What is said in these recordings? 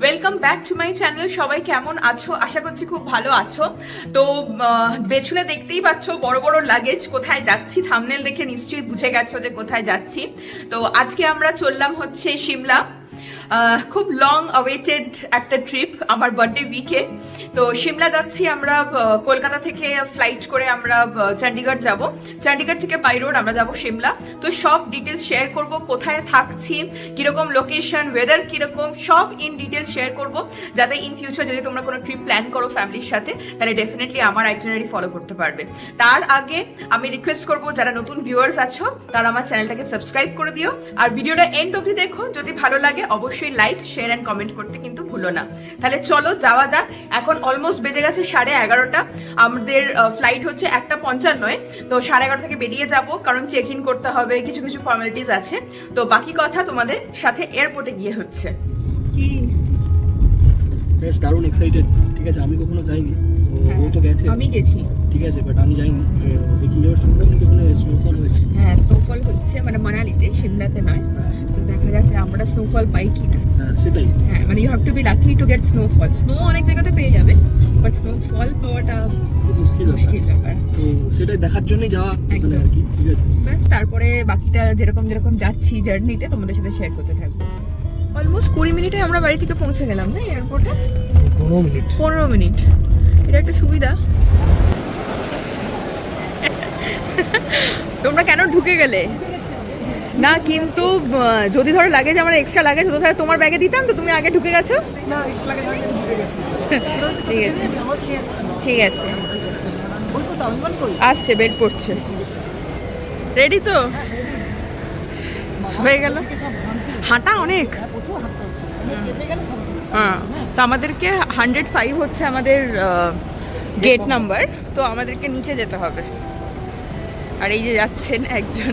Welcome back to my channel. সবাই কেমন আছো? আশা করছি খুব ভালো আছো। তো পেছনে দেখতেই পাচ্ছ বড় বড় লাগেজ। কোথায় যাচ্ছি থাম্বনেল দেখে নিশ্চয়ই বুঝে গেছো যে কোথায় যাচ্ছি। তো আজকে আমরা চললাম হচ্ছে সিমলা। খুব লং অ্যাওয়েটেড একটা ট্রিপ আমার বার্থডে উইকে। তো সিমলা যাচ্ছি আমরা। কলকাতা থেকে ফ্লাইট করে আমরা চণ্ডীগড় যাব। চণ্ডীগড় থেকে বাই রোড আমরা যাব সিমলা। তো সব ডিটেলস শেয়ার করব, কোথায় থাকছি, কিরকম লোকেশন, ওয়েদার কিরকম, সব ইন ডিটেলস শেয়ার করব, যাতে ইন ফিউচার যদি তোমরা কোনো ট্রিপ প্ল্যান করো ফ্যামিলির সাথে, তাহলে ডেফিনেটলি আমার আইটিনারি ফলো করতে পারবে। তার আগে আমি রিকোয়েস্ট করব, যারা নতুন ভিউয়ার্স আছো তারা আমার চ্যানেলটাকে সাবস্ক্রাইব করে দিও, আর ভিডিওটা এন্ড অবধি দেখো। যদি ভালো লাগে অবশ্যই লাইক, শেয়ার অ্যান্ড কমেন্ট করতে কিন্তু ভুলো না। তাহলে চলো যাওয়া যাক। এখন অলমোস্ট বেজে গেছে 11:30। আমাদের ফ্লাইট হচ্ছে 1:55। তো 11:30 থেকে বেরিয়ে যাব, কারণ চেক ইন করতে হবে, কিছু কিছু ফর্মালিটিস আছে। তো বাকি কথা তোমাদের সাথে এয়ারপোর্টে গিয়ে হচ্ছে। কি বেশ দারুণ এক্সাইটেড। ঠিক আছে, আমি কখনো যাইনি, ও তো গেছে, আমি গেছি। ঠিক আছে, বাট আমি যাইনি। তো দেখি এবার শুনলাম নাকি ওখানে স্নোফল হয়েছে। হ্যাঁ, স্নোফল হচ্ছে, মানে মানালিতে, সিমলাতে নয়। তো দেখা যাচ্ছে আমরা স্নোফল পাই কিনা। হ্যাঁ সেটাই। হ্যাঁ, মানে you have to be lucky to get snowfall. Snow অনেক জায়গাতে পেয়ে যাবে, বাট স্নোফল পাওয়াটা খুব মুশকিল ব্যাপার। তো সেটাই দেখার জন্যই যাওয়া ওখানে আর কি। ঠিক আছে, ব্যাস, তারপরে বাকিটা যেরকম যেরকম যাচ্ছি জার্নিতে তোমাদের সাথে শেয়ার করতে থাকবো। অলমোস্ট 20 মিনিটে আমরা বাড়ি থেকে পৌঁছে গেলাম না এয়ারপোর্টে। 15 মিনিট। এটা একটা সুবিধা। তোমরা কেন ঢুকে গেলে না? কিন্তু যদি ধরো লাগেজ আমার এক্সট্রা লাগেজ তো তাহলে তোমার ব্যাগে দিতাম, তো তুমি আগে ঢুকে গেছো। ঠিক আছে, ঠিক আছে, আসছে, বেল্ট পড়ছে। রেডি তো হয়ে গেল। হাঁটা অনেক। হ্যাঁ, তো আমাদেরকে 105 হচ্ছে আমাদের গেট নাম্বার। তো আমাদেরকে নিচে যেতে হবে। আর এই যে যাচ্ছেন একজন,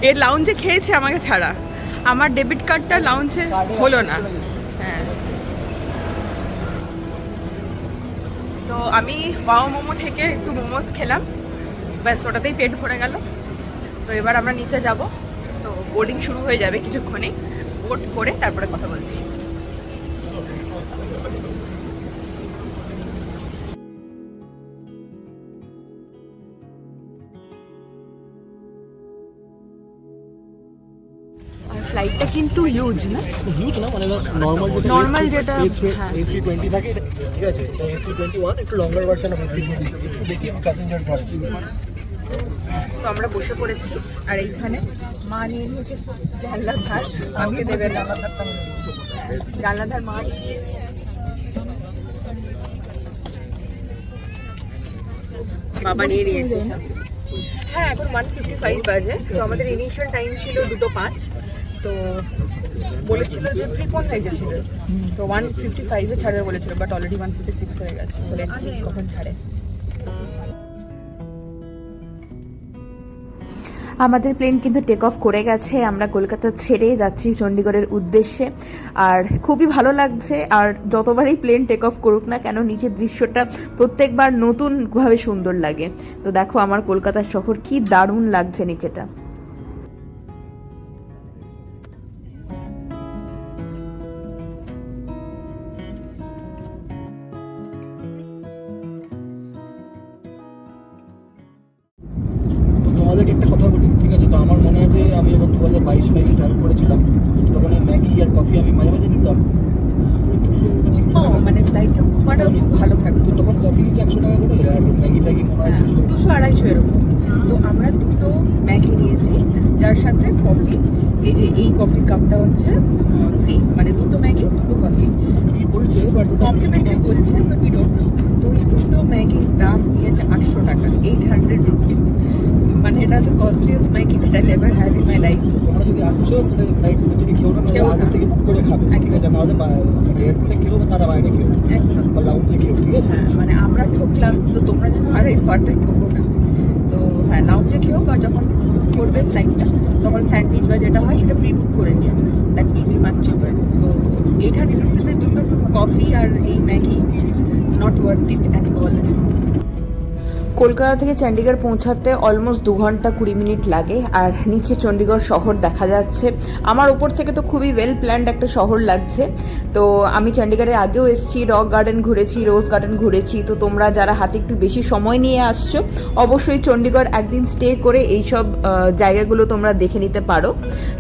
এর লাউঞ্জে খেয়েছে আমাকে ছাড়া। আমার ডেবিট কার্ডটা লাউঞ্জে হলো না। হ্যাঁ, তো আমি ওয়াও মোমো থেকে একটু মোমোস খেলাম, ব্যাস ওটাতেই পেট ভরে গেল। তো এবার আমরা নিচে যাব। তো বোর্ডিং শুরু হয়ে যাবে কিছুক্ষণে। বোর্ড করে তারপরে কথা বলছি। আর ফ্লাইটটা কিন্তু হিউজ না? হিউজ না, মানে নর্মাল যেটা A320 থাকে, ঠিক আছে। A321 একটু লঙ্গার ভার্সন অফ A320, একটু বেশি প্যাসেঞ্জার ধরে। তো আমরা বসে পড়েছি। আর এইখানে মা নিয়ে নিয়েছে জানলার ধার। আমাকে দেবে না, জানলার ধার মা নিয়েছে। বাবা নিয়ে নিয়েছে। হ্যাঁ, এখন 1:55 বাজে। তো আমাদের ইনিশিয়াল টাইম ছিল 2:05। তো বলেছিল যে প্রিপন সাইজে ছিল, তো 1:55 ছাড়বে বলেছিল, বাট অলরেডি 1:56 হয়ে গেছে। সো লেটস সি কখন ছাড়ে। আমাদের প্লেন কিন্তু টেক অফ করে গেছে। আমরা কলকাতা ছেড়ে যাচ্ছি চণ্ডীগড়ের উদ্দেশ্যে। আর খুবই ভালো লাগছে। আর যতবারই প্লেন টেক অফ করুক না কেন, নিচের দৃশ্যটা প্রত্যেকবার নতুনভাবে সুন্দর লাগে। তো দেখো আমার কলকাতার শহর কি দারুণ লাগছে নিচেটা। তোমাদেরকে একটা কথা বলি, ঠিক আছে। তো আমার মনে আছে আমি যখন 2022-22 ট্রাভেল করেছিলাম, তখন এই ম্যাগি আর কফি আমি মাঝে মাঝে নিতাম 200 মানে ফ্লাইটটা খুব ভালো থাকতো। তখন কফি নিতে 100 টাকা করে, আর ম্যাগি ফ্যাগি মনে হয় 200-250 এরকম। তো আমরা দুটো ম্যাগি নিয়েছি, যার সাথে কফি। এই যে এই কফির কাপটা হচ্ছে ফ্রি, মানে দুটো ম্যাগি দুটো কফি ফ্রি পড়ছে, বাট কমপ্লিমেন্টারি বলছে, বাট উই ডোন্ট নো। তো এই দুটো ম্যাগির দাম নিয়েছে 800 টাকা, 800 রুপিস। মানে এটা হচ্ছে costliest Maggi that I ever had in my life. তোমরা যদি আসছো তাহলে ফ্লাইট থেকে খেও না, আগে থেকে বুক করে খাবে, ঠিক আছে। নাহলে এয়ারপোর্টে খেও বা তারা বাইরে খেও, বা লাউঞ্জে খেও, ঠিক আছে। হ্যাঁ, মানে আমরা ঠকলাম, তো তোমরা যেন আর এই ফার্টে ঠকো না। তো হ্যাঁ, লাউঞ্জে খেও, বা যখন করবে ফ্লাইটটা তখন স্যান্ডউইচ বা যেটা হয় সেটা প্রি বুক করে নিও। That will be much cheaper. So 800 রুপিসের দুটো কফি আর এই Maggi not worth it at all. Kolkata থেকে চণ্ডীগড় পৌঁছাতে অলমোস্ট 2 ঘন্টা 20 মিনিট লাগে। আর নিচে চণ্ডীগড় শহর দেখা যাচ্ছে। আমার উপর থেকে তো খুবই ওয়েল প্ল্যান্ড একটা শহর লাগছে। তো আমি চণ্ডীগড়ে আগেও এসেছি, রক গার্ডেন ঘুরেছি, রোজ গার্ডেন ঘুরেছি। তো তোমরা যারা হাতে একটু বেশি সময় নিয়ে আসছো, অবশ্যই চণ্ডীগড় একদিন স্টে করে এইসব জায়গাগুলো তোমরা দেখে নিতে পারো।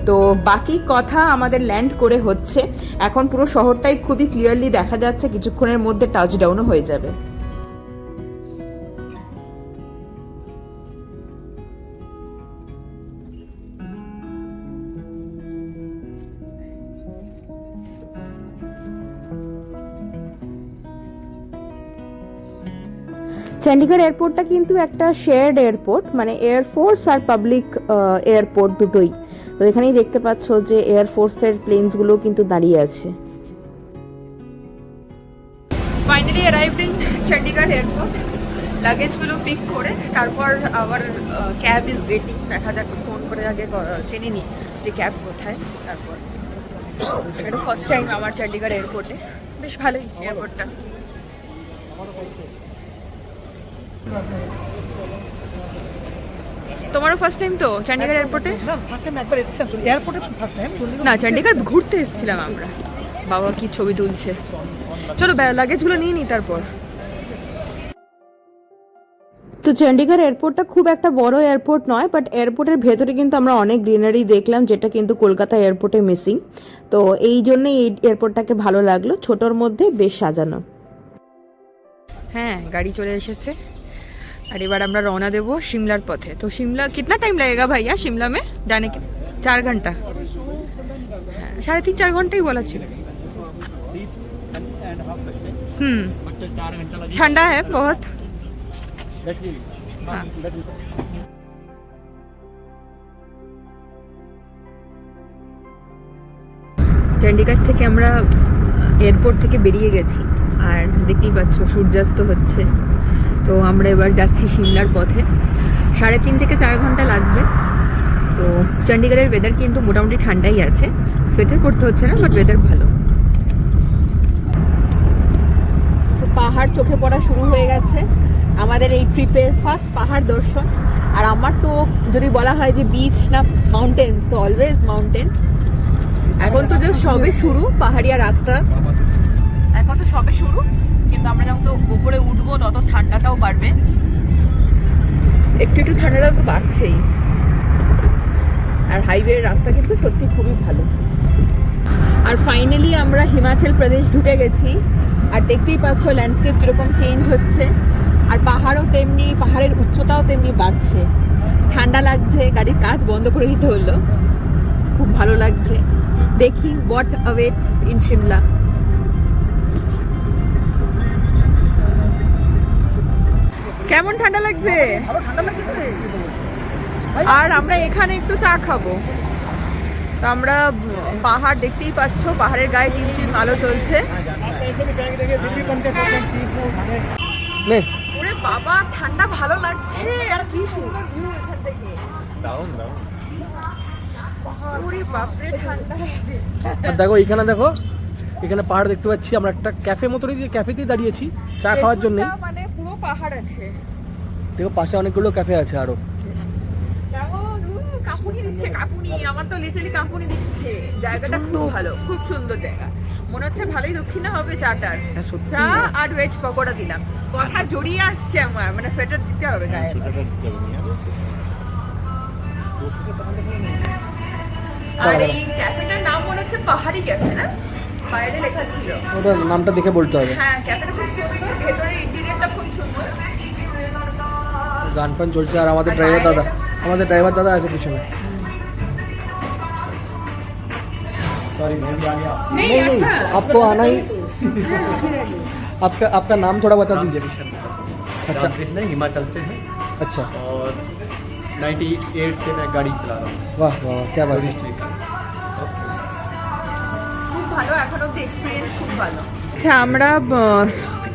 তো বাকি কথা আমাদের ল্যান্ড করে হচ্ছে, এখন পুরো শহরটাই খুবই ক্লিয়ারলি দেখা যাচ্ছে, কিছুক্ষণের মধ্যে টাচডাউনও হয়ে যাবে। চণ্ডীগড় এয়ারপোর্টটা কিন্তু একটা শেয়ার্ড এয়ারপোর্ট, মানে এয়ারফোর্স আর পাবলিক এয়ারপোর্ট দুটোই। তো এখানেই দেখতে পাচ্ছ যে এয়ারফোর্সের প্লেনসগুলো কিন্তু দাঁড়িয়ে আছে। Finally arrived in Chandigarh airport. লাগেজগুলো পিক করে তারপর আবার ক্যাব ইজ ওয়েটিং। দেখা যাক, ফোন করে আগে জেনে নিই যে ক্যাব কোথায়। তারপর এটা ফার্স্ট টাইম আমার চণ্ডীগড় এয়ারপোর্টে, বেশ ভালোই এয়ারপোর্টটা। তোমারও ফার্স্ট টাইম তো চণ্ডীগড় এয়ারপোর্টে? না, ফার্স্ট টাইম একবার এসেছিলাম এয়ারপোর্টে, ফার্স্ট টাইম। না, চণ্ডীগড় ঘুরতে এসেছিলাম আমরা। বাবা কি ছবি তুলছে। চলো লাগেজগুলো নিয়ে নিই তারপর। তো চণ্ডীগড় এয়ারপোর্টটা খুব একটা বড় এয়ারপোর্ট নয়, বাট এয়ারপোর্টের ভেতরে কিন্তু আমরা অনেক গ্রিনারি দেখলাম, যেটা কিন্তু কলকাতা এয়ারপোর্টে মিসিং। তো এই জন্যই এই এয়ারপোর্টটাকে ভালো লাগলো, ছোটোর মধ্যে বেশ সাজানো। হ্যাঁ, গাড়ি চলে এসেছে আর এবার আমরা রওনা দেবো शिमलाর পথে। তো शिमला कितना टाइम लगेगा भैया शिमला में जाने के? 4 घंटा। हाँ, 3.5-4 घंटे ही बोला ছিল। ठंडा है बहुत। हाँ। চণ্ডীগড় থেকে আমরা এয়ারপোর্ট থেকে বেরিয়ে গেছি আর দেখতেই পাচ্ছ সূর্যাস্ত হচ্ছে। তো আমরা এবার যাচ্ছি শিমলার পথে। 3.5 থেকে 4 ঘন্টা লাগবে। তো চণ্ডীগড়ের ওয়েদার কিন্তু মোটামুটি ঠান্ডাই আছে, সোয়েটার পরতে হচ্ছে না, বাট ওয়েদার ভালো। তো পাহাড় চোখে পড়া শুরু হয়ে গেছে, আমাদের এই ট্রিপের ফার্স্ট পাহাড় দর্শন। আর আমার তো যদি বলা হয় যে বিচ না মাউন্টেন্স, তো অলওয়েজ মাউন্টেন। এখন তো জাস্ট সবে শুরু পাহাড়িয়া রাস্তা, এখন তো সবে শুরু, কিন্তু আমরা যখন তো উপরে উঠবো তত ঠান্ডাটাও বাড়বে। একটু একটু ঠান্ডাটা তো বাড়ছেই। আর হাইওয়ের রাস্তা কিন্তু সত্যি খুবই ভালো। আর ফাইনালি আমরা হিমাচল প্রদেশ ঢুকে গেছি। আর দেখতেই পাচ্ছ ল্যান্ডস্কেপ কীরকম চেঞ্জ হচ্ছে। আর পাহাড়ও তেমনি, পাহাড়ের উচ্চতাও তেমনি বাড়ছে। ঠান্ডা লাগছে, গাড়ির কাজ বন্ধ করে দিতে হলো। খুব ভালো লাগছে। দেখি হোয়াট অ্যাওয়েটস ইন শিমলা। কেমন ঠান্ডা লাগছে? আর আমরা এখানে একটু চা খাবো। তো আমরা পাহাড় দেখতেই পাচ্ছ, পাহাড়ের গায়ে টিম টিম আলো চলছে। ওরে বাবা, ঠান্ডা ভালো লাগছে। আর কি সুন্দর ভিউ এখান থেকে। ওরে বাপরে ঠান্ডা। আর দেখো এখানে, দেখো এখানে পাহাড় দেখতে পাচ্ছি। আমরা একটা ক্যাফে মতনই, ক্যাফেতেই দাঁড়িয়েছি চা খাওয়ার জন্য। মানে পুরো পাহাড় আছে। দেখো পাশে অনেকগুলো ক্যাফে আছে আরো। কাঁপুনি দিচ্ছে, কাঁপুনি। আমার তো লিটারালি কাঁপুনি দিচ্ছে। জায়গাটা খুব ভালো, খুব সুন্দর জায়গা। মনে হচ্ছে ভালোই দক্ষিণা হবে চাটার। চা আর ভেজ পকোড়া দিলাম। কথা জড়িয়ে আসছে আমার, মানে সোয়েটার দিতে হবে গায়ে। আর এই ক্যাফেটার নাম মনে হচ্ছে পাহাড়ি ক্যাফে, না? বাইরে লেখা ছিল। ওটার নামটা দেখে বলতে হবে। হ্যাঁ, ক্যাফেটা খুব সুন্দর, ভেতরের ইন্টেরিয়রটা খুব সুন্দর। গান ফান চলছে। আর আমাদের ড্রাইভার দাদা আছে পিছনে। सॉरी नहीं, अच्छा। आपको आना ही। आपका नाम थोड़ा बता दीजिए। अच्छा, कृष्ण हिमाचल से है। अच्छा, और 98 से मैं गाड़ी चला रहा हूँ। वाह वाह, क्या बात है। খুব ভালো, এখন অব্দি এক্সপিরিয়েন্স খুব ভালো। আচ্ছা, আমরা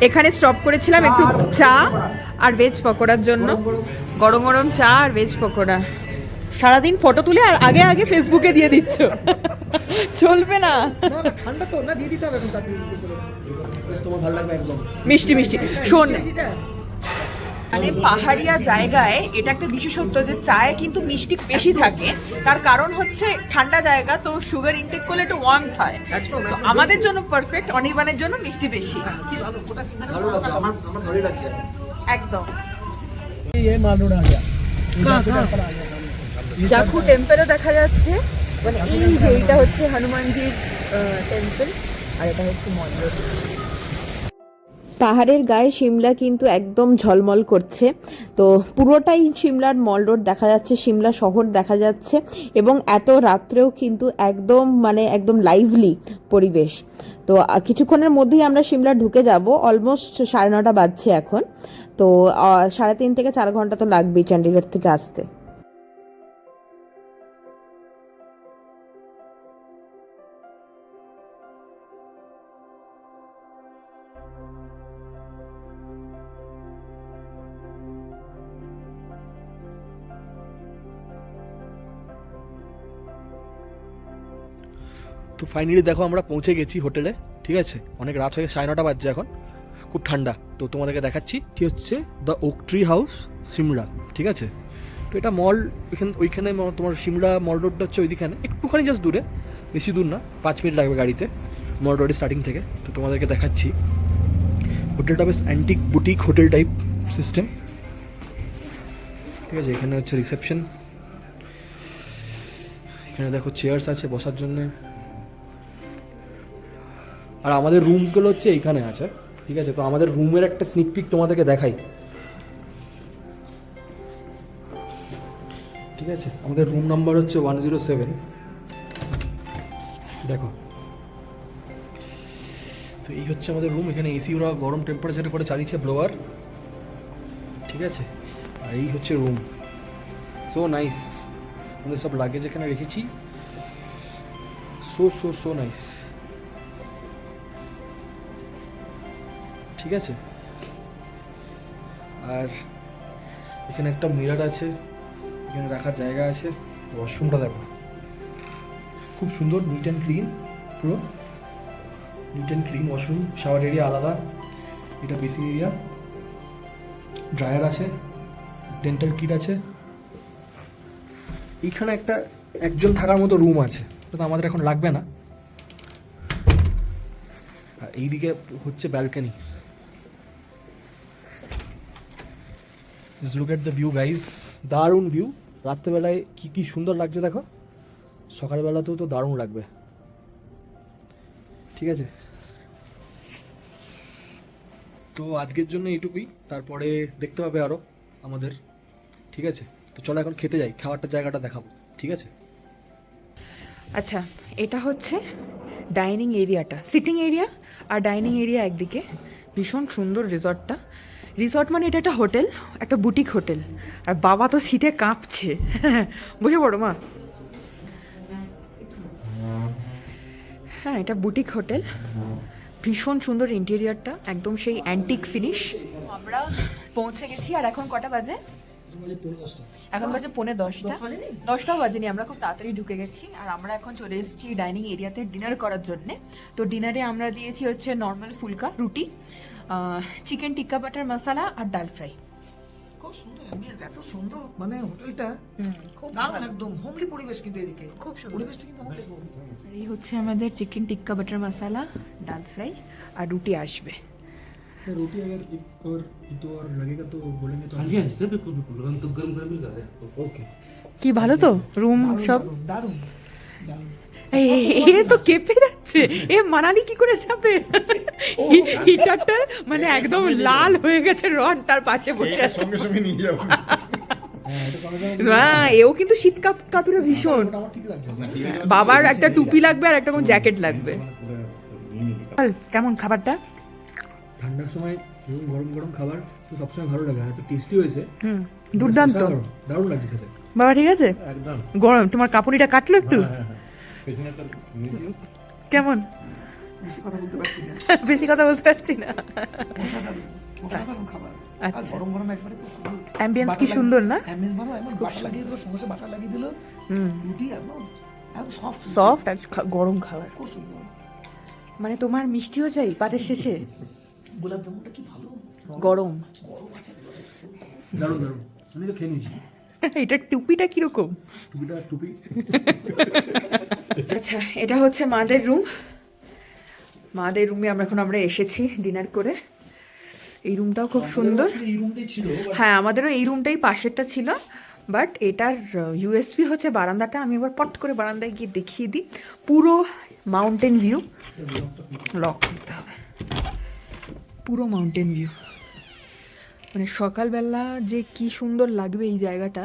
এখানে স্টপ করেছিলাম একটু চা আর ভেজ পকোড়ার জন্য। গরম গরম চা আর ভেজ পকোড়া। সারাদিন ফটো তুলে আর আগে আগে ফেসবুকে দিয়ে দিচ্ছ, চলবে না। ঠান্ডা তো না, দিয়ে দিতে হবে এখন তাড়াতাড়ি। তোমার ভালো লাগবে একদম। মিষ্টি মিষ্টি। শোন, মানে পাহাড়িয়া জায়গায় এটা একটা বিশেষত্ব যে চায়ে কিন্তু মিষ্টি বেশি থাকে, তার কারণ হচ্ছে ঠান্ডা জায়গা, তো সুগার ইনটেক করলে একটু ওয়ার্ম হয়। তো আমাদের জন্য পারফেক্ট, অনির্বাণের জন্য মিষ্টি বেশি। ভালো লাগছে, আমার ভালোই লাগছে। একদম। ये मालूम आ गया জাখু টেম্পেলও দেখা যাচ্ছে, মানে এই যে এটা হচ্ছে হনুমানজির টেম্পল আর এটা হচ্ছে মন্দির। পাহাড়ের গায়ে সিমলা কিন্তু একদম ঝলমল করছে, তো পুরোটাই সিমলার মল রোড দেখা যাচ্ছে, সিমলা শহর দেখা যাচ্ছে, এবং এত রাত্রেও কিন্তু একদম মানে একদম লাইভলি পরিবেশ। তো কিছুক্ষণের মধ্যেই আমরা সিমলা ঢুকে যাব, অলমোস্ট 9:30 বাজছে এখন, তো 3.5 থেকে 4 ঘন্টা তো লাগবেই চণ্ডীগড় থেকে আসতে। তো ফাইনালি দেখো আমরা পৌঁছে গেছি হোটেলে, ঠিক আছে। অনেক রাত হয়ে 9:30 বাজছে এখন, খুব ঠান্ডা। তো তোমাদেরকে দেখাচ্ছি কি হচ্ছে the oak tree house Shimla, ঠিক আছে। তো এটা মল, ওইখানে তোমার সিমলা মল রোডটা হচ্ছে ওইদিখানে, একটুখানি জাস্ট দূরে, বেশি দূর না, 5 মিনিট লাগবে গাড়িতে মল রোডের স্টার্টিং থেকে। তো তোমাদেরকে দেখাচ্ছি হোটেলটা বেশ antique boutique hotel type system, ঠিক আছে। এখানে হচ্ছে রিসেপশন, এখানে দেখো চেয়ার্স আছে বসার জন্য, আর আমাদের রুমসগুলো হচ্ছে এইখানে আছে, ঠিক আছে। তো আমাদের রুমের একটা স্নিক পিক তোমাদেরকে দেখাই, ঠিক আছে। আমাদের রুম নাম্বার হচ্ছে 107, দেখো। তো এই হচ্ছে আমাদের রুম, এখানে এসি ওরা গরম টেম্পারেচারে করে চালিয়েছে, ব্লোয়ার, ঠিক আছে। আর এই হচ্ছে রুম, সো নাইস। আমাদের সব লাগেজ এখানে রেখেছি, সো সো সো নাইস, ঠিক আছে। আর এখানে একটা মিরর আছে, এখানে রাখার জায়গা আছে। ওয়াশরুমটা দেখো, খুব সুন্দর, নিট অ্যান্ড ক্লিন, পুরো neat and clean washroom. Shower area আলাদা, এটা বেসিন এরিয়া, ড্রায়ার আছে, ডেন্টাল কিট আছে। এইখানে একজন থাকার মতো রুম আছে, তো আমাদের এখন লাগবে না। আর এইদিকে হচ্ছে balcony. Look at the view guys, দারুণ ভিউ। রাত্রেবেলায় কি সুন্দর লাগছে দেখো, সকালবেলাতেও তো দারুণ লাগবে, ঠিক আছে। তো আজকের জন্য এইটুকুই, তারপরে দেখতে পাবে আরও আমাদের, ঠিক আছে। তো চলো এখন খেতে যাই, খাবারটার জায়গাটা দেখাবো, ঠিক আছে। আচ্ছা, এটা হচ্ছে ডাইনিং এরিয়াটা, সিটিং এরিয়া আর ডাইনিং এরিয়া একদিকে। ভীষণ সুন্দর রিসর্টটা। রিসর্ট মানে এটা একটা হোটেল, একটা বুটিক হোটেল। আর বাবা তো সিটে কাঁপছে, বসে পড়ো মা। হ্যাঁ, এটা বুটিক হোটেল, ভীষণ সুন্দর ইন্টেরিয়ারটা, একদম সেই অ্যান্টিক ফিনিশ। আমরা পৌঁছে গেছি, আর এখন কটা বাজে? এখন বাজে 9:45। 10টাও বাজেনি, আমরা খুব তাড়াতাড়ি ঢুকে গেছি। আর আমরা এখন চলে এসেছি ডাইনিং এরিয়াতে ডিনার করার জন্যে। তো ডিনারে আমরা দিয়েছি হচ্ছে নর্মাল ফুলকা রুটি, চিকেন টিক্কা বাটার মশলা আর ডাল ফ্রাই। খুব সুন্দর অ্যাম্বিয়েন্স, এত সুন্দর মানে হোটেলটা, খুব দারুণ, একদম হোমলি পরিবেশ। কিন্তু এদিকে খুব সুন্দর পরিবেশটা কিন্তু হোমলি। এই হচ্ছে আমাদের চিকেন টিক্কা বাটার মশলা, ডাল ফ্রাই আর রুটি আসবে। रोटी अगर एक और लगेगा तो बोलेंगे तो। हाँ जी सर, बिल्कुल बिल्कुल, हम तो गर्म गर्म ही खा रहे हैं। ओके, কি ভালো তো রুম সব। দারুণ। এ তো কেঁপে যাচ্ছে, এ মানালি কি করে যাবে? হিটারটা মানে একদম লাল হয়ে গেছে, রড তার পাশে বসে আছে। সঙ্গে সঙ্গে নিয়ে যাবো। হ্যাঁ এটা সঙ্গে সঙ্গে হ্যাঁ, এও কিন্তু শীত কাতুরে ভীষণ। আমার ঠিক লাগছে। বাবার একটা টুপি লাগবে আর একটা কোন জ্যাকেট লাগবে। কেমন খাবারটা? ঠান্ডার সময় গরম গরম খাবার তো সবসময় ভালো লাগে, এত টেস্টি হয়েছে, দুর্দান্ত, দারুণ লাগছে খেতে। বাবা ঠিক আছে? একদম। গরম, তোমার কাপুনিটা কাটলো একটু? পেছনে একটা কেমন? বেশি কথা বলতে পারছি না, বেশি কথা বলতে পারছি না। অসাধারণ খাবার। আর আচ্ছা, গরম গরম একবারে খুব সুন্দর। অ্যাম্বিয়েন্স কি সুন্দর না? অ্যাম্বিয়েন্স ভালো, একবার বাটার লাগিয়ে দিল, সঙ্গে বাটার লাগিয়ে দিল, রুটি একদম সফট সফট আর গরম খাবার। খুব সুন্দর। মানে তোমার মিষ্টিও চাই পাতের শেষে? গোলাপ জামুনটা কি ভালো, গরম। গরম আছে। দারুণ দারুণ, আমি তো খেয়ে নিয়েছি। এটা টুপিটা কিরকম? টুপিটা টুপি। আচ্ছা, এটা হচ্ছে মাদের রুম। মাদের রুমে আমরা এসেছি ডিনার করে। এই রুমটাও খুব সুন্দর। এই রুমটাই ছিল। হ্যাঁ, আমাদেরও এই রুমটাই পাশেরটা ছিল, বাট এটার ইউএসপি হচ্ছে বারান্দাটা। আমি এবার পট করে বারান্দায় গিয়ে দেখিয়ে দিই পুরো মাউন্টেন ভিউ। লক করতে হবে। পুরো মাউন্টেন ভিউ, মানে সকালবেলা যে কি সুন্দর লাগবে এই জায়গাটা।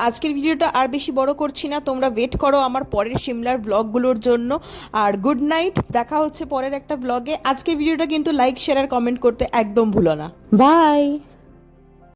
আজকের ভিডিওটা আর বেশি বড় করছি না, তোমরা ওয়েট করো আমার পরের সিমলার ব্লগগুলোর জন্য। আর গুড নাইট, দেখা হচ্ছে পরের একটা ব্লগে। আজকের ভিডিওটা কিন্তু লাইক, শেয়ার আর কমেন্ট করতে একদম ভুলো না। বাই।